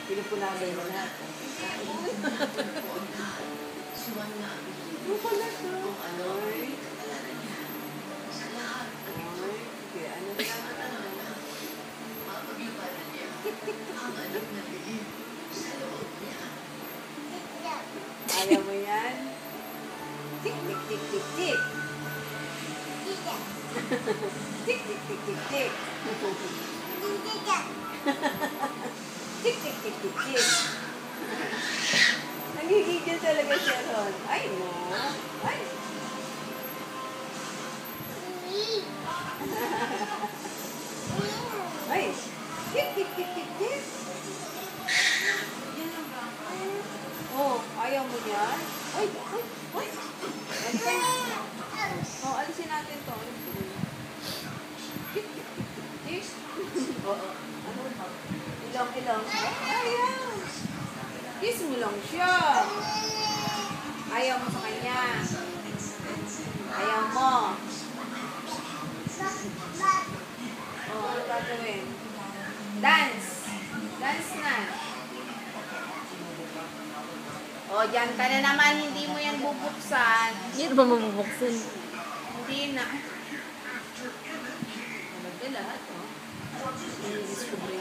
Pinupunasan mo lahat. Ano pala ito? Ay. Sige, ano ayaw mo yan? Tik, tik, tik, tik, tik. Tik, tik, tik, tik, tik. Tik, tik, tik, tik, tik. Nagigigil talaga siya ron. Ay, no. Ay. Ay. Tik, tik, tik, tik, tik. Oh, ayaw mo yan? Ay, ay, ay. Oh, alisin natin to. Tik, tik, tik, tik, tik. Oo. Ano? Ilong, ilong. Ayaw. Kiss mo lang siya. Ayaw mo sa kanya. Ayaw mo. Oh, ano gagawin? Dance. Dance na. Oh, dyan ka na naman. Hindi mo yan bubuksan. Hindi ba mabubuksan? Hindi na. Talaga lahat, oh. Hindi discover